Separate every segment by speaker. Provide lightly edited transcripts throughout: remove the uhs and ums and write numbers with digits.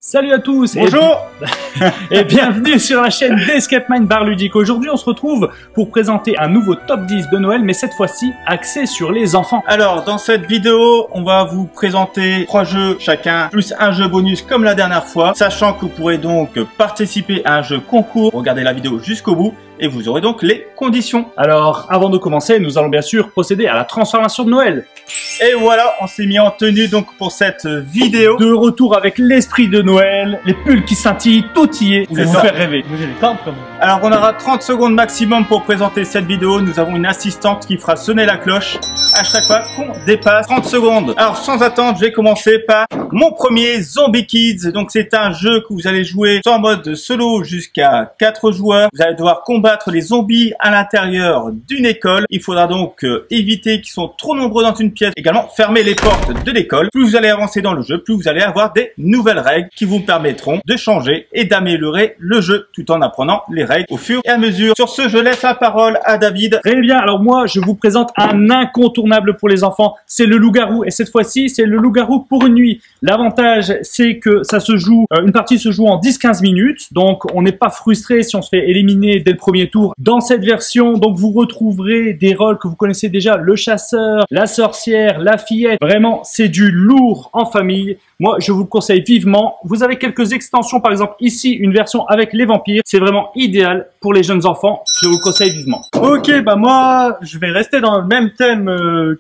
Speaker 1: Salut à tous.
Speaker 2: Bonjour
Speaker 1: et bienvenue sur la chaîne d'Escape Mind Bar Ludique. Aujourd'hui on se retrouve pour présenter un nouveau top 10 de Noël, mais cette fois-ci axé sur les enfants.
Speaker 2: Alors dans cette vidéo on va vous présenter 3 jeux chacun, plus un jeu bonus comme la dernière fois, sachant que vous pourrez donc participer à un jeu concours. Regardez la vidéo jusqu'au bout et vous aurez donc les conditions.
Speaker 1: Alors avant de commencer, nous allons bien sûr procéder à la transformation de Noël.
Speaker 2: Et voilà, on s'est mis en tenue donc pour cette vidéo.
Speaker 1: De retour avec l'esprit de Noël, les pulls qui scintillent, tout y est, vous faire rêver.
Speaker 2: Alors on aura 30 secondes maximum pour présenter cette vidéo. Nous avons une assistante qui fera sonner la cloche à chaque fois qu'on dépasse 30 secondes. Alors sans attendre, je vais commencer par mon premier, Zombie Kids. Donc c'est un jeu que vous allez jouer en mode solo jusqu'à 4 joueurs. Vous allez devoir combattre les zombies à l'intérieur d'une école. Il faudra donc éviter qu'ils sont trop nombreux dans une pièce. Également fermer les portes de l'école. Plus vous allez avancer dans le jeu, plus vous allez avoir des nouvelles règles qui vous permettront de changer et d'améliorer le jeu tout en apprenant les règles au fur et à mesure. Sur ce, je laisse la parole à David.
Speaker 1: Très bien, alors moi je vous présente un incontournable pour les enfants, c'est le loup-garou, et cette fois-ci c'est le loup-garou pour une nuit. L'avantage c'est que ça se joue, une partie se joue en 10-15 minutes, donc on n'est pas frustré si on se fait éliminer dès le premier tour. Dans cette version, donc vous retrouverez des rôles que vous connaissez déjà, le chasseur, la sorcière, la fillette. Vraiment c'est du lourd en famille. Moi, je vous le conseille vivement. Vous avez quelques extensions, par exemple ici, une version avec les vampires. C'est vraiment idéal pour les jeunes enfants. Je vous le conseille vivement.
Speaker 3: Ok, bah moi, je vais rester dans le même thème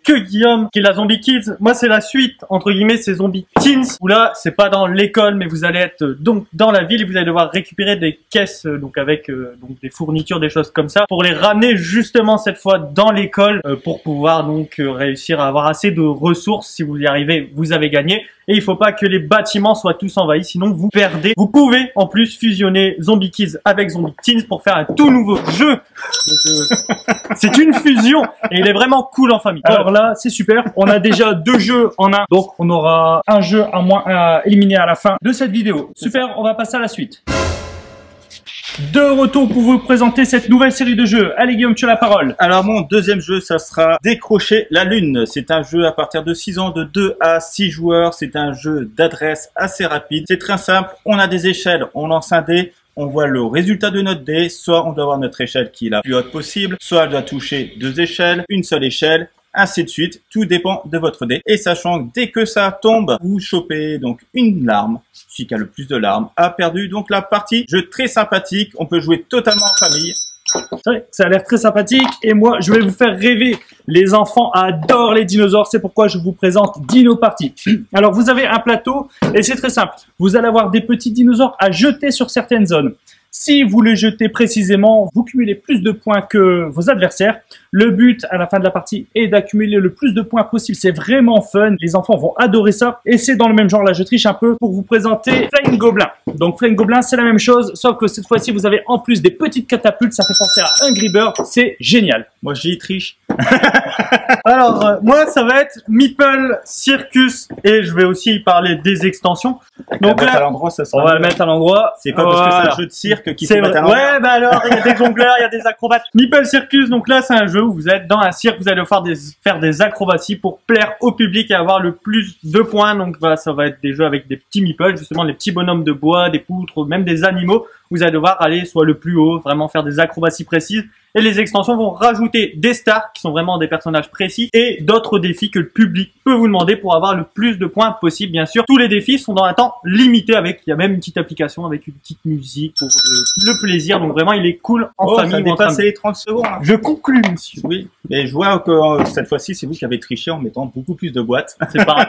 Speaker 3: que Guillaume, qui est la Zombie Kids. Moi, c'est la suite, entre guillemets, c'est Zombie Teens, où là, c'est pas dans l'école, mais vous allez être donc dans la ville et vous allez devoir récupérer des caisses, donc avec donc des fournitures, des choses comme ça, pour les ramener justement cette fois dans l'école, pour pouvoir donc réussir à avoir assez de ressources. Si vous y arrivez, vous avez gagné. Et il faut pas que les bâtiments soient tous envahis, sinon vous perdez. Vous pouvez en plus fusionner Zombie Kids avec Zombie Teens pour faire un tout nouveau jeu. Donc c'est une fusion et il est vraiment cool en famille.
Speaker 1: Alors là, c'est super. On a déjà 2 jeux en un, donc on aura un jeu à moins à éliminer à la fin de cette vidéo. Super, on va passer à la suite. De retour pour vous présenter cette nouvelle série de jeux. Allez Guillaume, tu as la parole.
Speaker 2: Alors mon deuxième jeu, ça sera Décrocher la Lune. C'est un jeu à partir de 6 ans, de 2 à 6 joueurs. C'est un jeu d'adresse assez rapide. C'est très simple. On a des échelles, on lance un dé. On voit le résultat de notre dé. Soit on doit avoir notre échelle qui est la plus haute possible, soit elle doit toucher 2 échelles, une seule échelle, ainsi de suite. Tout dépend de votre dé. Et sachant que dès que ça tombe, vous chopez donc une larme. Celui qui a le plus de larmes a perdu donc la partie. Jeu très sympathique. On peut jouer totalement en famille.
Speaker 1: C'est vrai, ça a l'air très sympathique et moi je vais vous faire rêver. Les enfants adorent les dinosaures, c'est pourquoi je vous présente Dino Party. Alors vous avez un plateau et c'est très simple. Vous allez avoir des petits dinosaures à jeter sur certaines zones. Si vous les jetez précisément, vous cumulez plus de points que vos adversaires. Le but à la fin de la partie est d'accumuler le plus de points possible. C'est vraiment fun. Les enfants vont adorer ça. Et c'est dans le même genre. Là, je triche un peu pour vous présenter Flying Goblin. Donc, Flying Goblin, c'est la même chose. Sauf que cette fois-ci, vous avez en plus des petites catapultes. Ça fait penser à Angry Bird. C'est génial.
Speaker 2: Moi, je dis triche.
Speaker 3: Alors, moi, ça va être Meeple Circus et je vais aussi parler des extensions.
Speaker 2: Donc là, à l'endroit, ça sera.
Speaker 1: On va le mettre à l'endroit.
Speaker 2: C'est pas parce que c'est un jeu de cirque qui faut mettre à l'endroit.
Speaker 3: Ouais, bah alors, il y a des jongleurs, il y a des acrobates. Meeple Circus, donc là, c'est un jeu où vous êtes dans un cirque, vous allez faire des acrobaties pour plaire au public et avoir le plus de points. Donc voilà, ça va être des jeux avec des petits meeples, justement, les petits bonhommes de bois, des poutres, même des animaux. Vous allez devoir aller soit le plus haut, vraiment faire des acrobaties précises. Et les extensions vont rajouter des stars qui sont vraiment des personnages précis et d'autres défis que le public peut vous demander pour avoir le plus de points possible. Bien sûr, tous les défis sont dans un temps limité il y a même une petite application avec une petite musique pour le plaisir. Donc vraiment, il est cool en famille.
Speaker 2: Ça dépasse les 30 secondes. Hein.
Speaker 3: Je conclue, monsieur.
Speaker 2: Oui, mais je vois que cette fois-ci, c'est vous qui avez triché en mettant beaucoup plus de boîtes.
Speaker 3: C'est pas grave.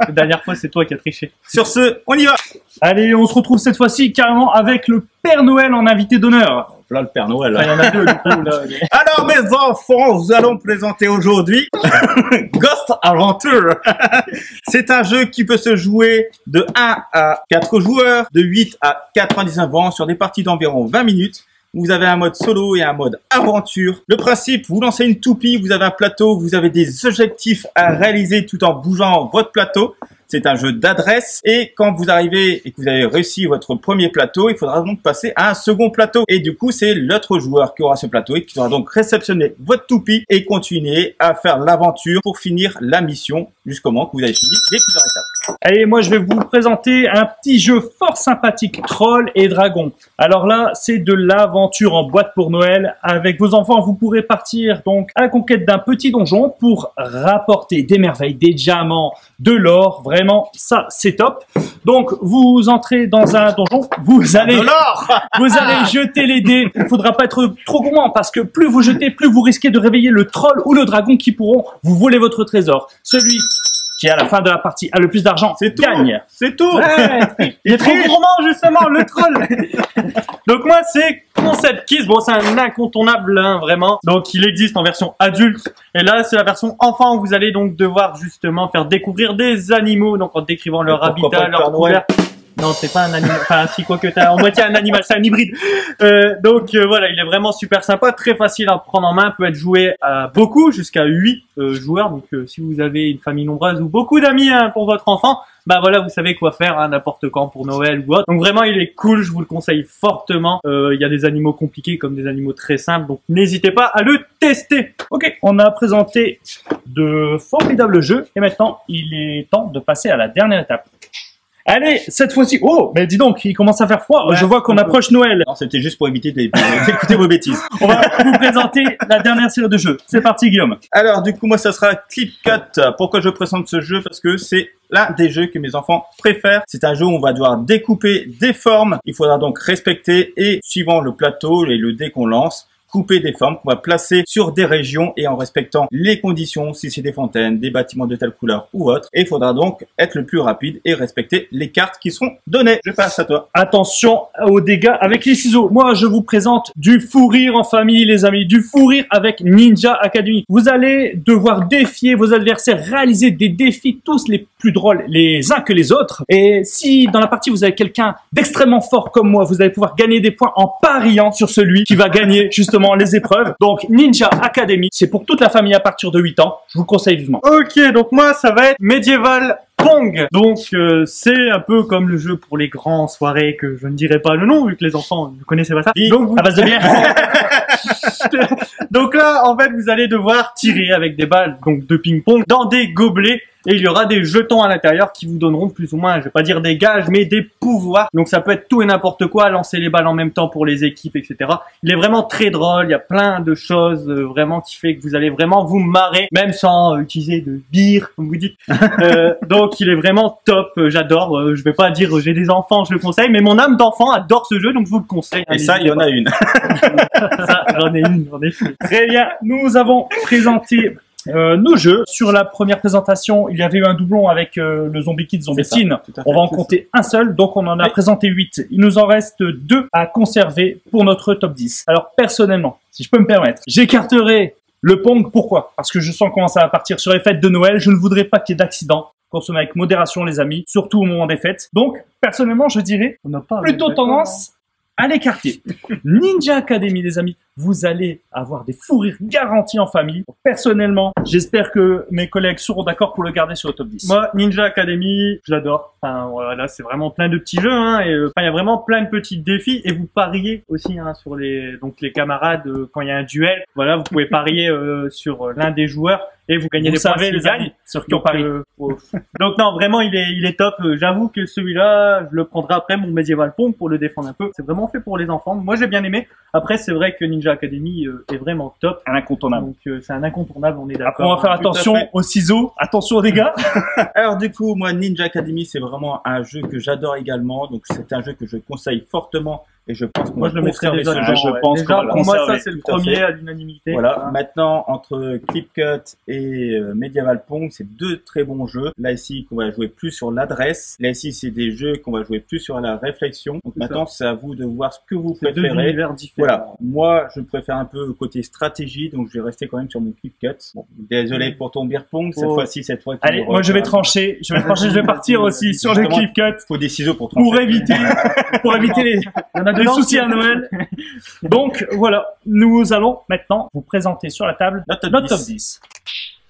Speaker 3: La dernière fois, c'est toi qui as triché.
Speaker 2: Sur ce, on y va.
Speaker 1: Allez, on se retrouve cette fois-ci carrément avec le Père Noël en invité d'honneur.
Speaker 2: Là, le Père Noël.
Speaker 3: Il y en a 2 du coup. Là.
Speaker 2: Alors, mes enfants, nous allons présenter aujourd'hui Ghost Adventure. C'est un jeu qui peut se jouer de 1 à 4 joueurs, de 8 à 99 ans sur des parties d'environ 20 minutes. Vous avez un mode solo et un mode aventure. Le principe, vous lancez une toupie, vous avez un plateau, vous avez des objectifs à réaliser tout en bougeant votre plateau. C'est un jeu d'adresse et quand vous arrivez et que vous avez réussi votre premier plateau, il faudra donc passer à un second plateau. Et du coup, c'est l'autre joueur qui aura ce plateau et qui devra donc réceptionner votre toupie et continuer à faire l'aventure pour finir la mission jusqu'au moment que vous avez fini les plusieurs étapes.
Speaker 1: Allez, moi je vais vous présenter un petit jeu fort sympathique, Troll et Dragon. Alors là, c'est de l'aventure en boîte pour Noël. Avec vos enfants, vous pourrez partir donc à la conquête d'un petit donjon pour rapporter des merveilles, des diamants, de l'or. Vraiment, ça c'est top. Donc vous entrez dans un donjon, vous allez jeter les dés. Il ne faudra pas être trop gourmand parce que plus vous jetez, plus vous risquez de réveiller le troll ou le dragon qui pourront vous voler votre trésor. Celui qui à la fin de la partie a le plus d'argent gagne.
Speaker 2: C'est tout.
Speaker 3: Ouais, il est trop gourmand justement, le troll. Donc moi c'est Concept Kids, bon c'est un incontournable hein, vraiment. Donc il existe en version adulte et là c'est la version enfant où vous allez donc devoir justement faire découvrir des animaux donc en décrivant leur habitat, leur couleur. Non, c'est pas un animal. Enfin, si, quoi que t'as en moitié un animal, c'est un hybride. Donc voilà, il est vraiment super sympa, très facile à prendre en main, peut être joué à beaucoup, jusqu'à 8 joueurs. Donc si vous avez une famille nombreuse ou beaucoup d'amis hein, pour votre enfant, bah voilà, vous savez quoi faire hein, n'importe quand pour Noël ou autre. Donc vraiment, il est cool, je vous le conseille fortement. Il y a des animaux compliqués comme des animaux très simples, donc n'hésitez pas à le tester.
Speaker 1: Ok, on a présenté de formidables jeux et maintenant il est temps de passer à la dernière étape. Allez, cette fois-ci, oh, mais dis donc, il commence à faire froid. Ouais, je vois qu'on approche Noël.
Speaker 2: Non, c'était juste pour éviter d'écouter vos bêtises.
Speaker 1: On va vous présenter la dernière série de jeux. C'est parti, Guillaume.
Speaker 2: Alors, du coup, moi, ça sera Clip Cut. Pourquoi je présente ce jeu? Parce que c'est l'un des jeux que mes enfants préfèrent. C'est un jeu où on va devoir découper des formes. Il faudra donc respecter et, suivant le plateau et le dé qu'on lance, couper des formes qu'on va placer sur des régions et en respectant les conditions, si c'est des fontaines, des bâtiments de telle couleur ou autre. Et il faudra donc être le plus rapide et respecter les cartes qui seront données. Je passe à toi.
Speaker 1: Attention aux dégâts avec les ciseaux. Moi, je vous présente du fou rire en famille, les amis. Du fou rire avec Ninja Academy. Vous allez devoir défier vos adversaires, réaliser des défis tous les plus drôles les uns que les autres. Et si dans la partie, vous avez quelqu'un d'extrêmement fort comme moi, vous allez pouvoir gagner des points en pariant sur celui qui va gagner justement les épreuves. Donc Ninja Academy, c'est pour toute la famille à partir de 8 ans. Je vous conseille vivement.
Speaker 3: Ok, donc moi ça va être Medieval Pong. Donc c'est un peu comme le jeu pour les grands soirées que je ne dirai pas le nom vu que les enfants ne connaissaient pas ça. Donc vous...
Speaker 1: à base de bière.
Speaker 3: Donc là en fait vous allez devoir tirer avec des balles donc de ping-pong dans des gobelets. Et il y aura des jetons à l'intérieur qui vous donneront plus ou moins, je vais pas dire des gages, mais des pouvoirs. Donc ça peut être tout et n'importe quoi, lancer les balles en même temps pour les équipes, etc. Il est vraiment très drôle, il y a plein de choses vraiment qui fait que vous allez vraiment vous marrer, même sans utiliser de bière, comme vous dites. Donc il est vraiment top, j'adore. Je vais pas dire j'ai des enfants, je le conseille, mais mon âme d'enfant adore ce jeu, donc je vous le conseille.
Speaker 2: Et ça, il y en a une.
Speaker 3: Ça, j'en ai une, en effet.
Speaker 1: Très bien, nous avons présenté nos jeux. Sur la première présentation, il y avait eu un doublon avec le Zombie Kids, Zombie Teen. On va en compter un seul, donc on en a présenté 8. Il nous en reste 2 à conserver pour notre top 10. Alors personnellement, si je peux me permettre, j'écarterai le Pong. Pourquoi? Parce que je sens comment ça va partir sur les fêtes de Noël. Je ne voudrais pas qu'il y ait d'accident. Consommez avec modération les amis, surtout au moment des fêtes. Donc personnellement, je dirais plutôt tendance à l'écarter. Ninja Academy, les amis, vous allez avoir des fous rires garantis en famille. Personnellement, j'espère que mes collègues seront d'accord pour le garder sur le top 10.
Speaker 3: Moi, Ninja Academy, je l'adore. Enfin, voilà, c'est vraiment plein de petits jeux, hein, et il y a vraiment plein de petits défis, et vous pariez aussi, hein, sur les camarades, quand il y a un duel. Voilà, vous pouvez parier, sur l'un des joueurs, et vous gagnez des points
Speaker 1: les amis, sur qui on parie.
Speaker 3: Donc non, vraiment, il est top. J'avoue que celui-là, je le prendrai après mon Medieval Pong pour le défendre un peu. C'est vraiment fait pour les enfants. Moi, j'ai bien aimé. Après, c'est vrai que Ninja Academy est vraiment top.
Speaker 1: Un incontournable.
Speaker 3: Donc, c'est un incontournable, on est d'accord.
Speaker 1: Après, on va faire attention aux ciseaux, attention aux dégâts.
Speaker 2: Alors, du coup, moi, Ninja Academy, c'est vraiment un jeu que j'adore également. Donc, c'est un jeu que je conseille fortement. Et je pense qu'on va
Speaker 3: je le mettrai déjà.
Speaker 2: Je pense
Speaker 3: déjà, pour moi, ça, c'est le premier à l'unanimité.
Speaker 2: Voilà. Maintenant, entre Clip Cut et Medieval Pong, c'est 2 très bons jeux. Là, ici, qu'on va jouer plus sur l'adresse. Là, ici, c'est des jeux qu'on va jouer plus sur la réflexion. Donc, maintenant, c'est à vous de voir ce que vous préférez.
Speaker 3: 2 univers différents.
Speaker 2: Voilà. Moi, je préfère un peu côté stratégie. Donc, je vais rester quand même sur mon Clip Cut. Bon, désolé pour ton beer pong. Cette fois-ci, cette fois.
Speaker 1: Allez, moi, je vais trancher. Je vais partir aussi sur le Clip Cut.
Speaker 2: Faut des ciseaux pour trancher.
Speaker 1: Pour éviter les soucis à Noël. Donc voilà, nous allons maintenant vous présenter sur la table notre top 10.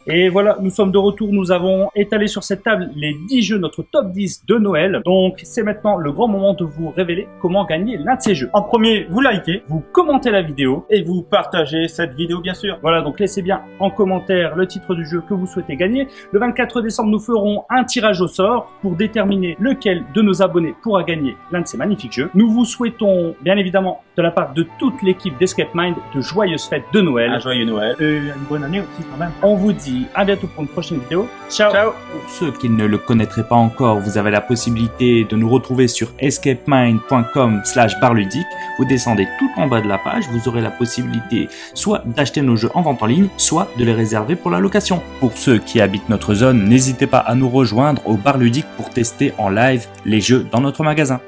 Speaker 1: Et voilà, nous sommes de retour. Nous avons étalé sur cette table les 10 jeux, notre top 10 de Noël. Donc, c'est maintenant le grand moment de vous révéler comment gagner l'un de ces jeux.
Speaker 3: En premier, vous likez.
Speaker 1: Vous commentez la vidéo.
Speaker 2: Et vous partagez cette vidéo, bien sûr.
Speaker 1: Voilà, donc laissez bien en commentaire le titre du jeu que vous souhaitez gagner. Le 24 décembre, nous ferons un tirage au sort pour déterminer lequel de nos abonnés pourra gagner l'un de ces magnifiques jeux. Nous vous souhaitons, bien évidemment, de la part de toute l'équipe d'Escape Mind, de joyeuses fêtes de Noël.
Speaker 2: Un joyeux Noël.
Speaker 3: Une bonne année aussi quand même.
Speaker 1: On vous dit à bientôt pour une prochaine vidéo. Ciao.
Speaker 2: Ciao.
Speaker 4: Pour ceux qui ne le connaîtraient pas encore, vous avez la possibilité de nous retrouver sur escapemind.com/barludique. Vous descendez tout en bas de la page, vous aurez la possibilité soit d'acheter nos jeux en vente en ligne, soit de les réserver pour la location. Pour ceux qui habitent notre zone, n'hésitez pas à nous rejoindre au bar ludique pour tester en live les jeux dans notre magasin.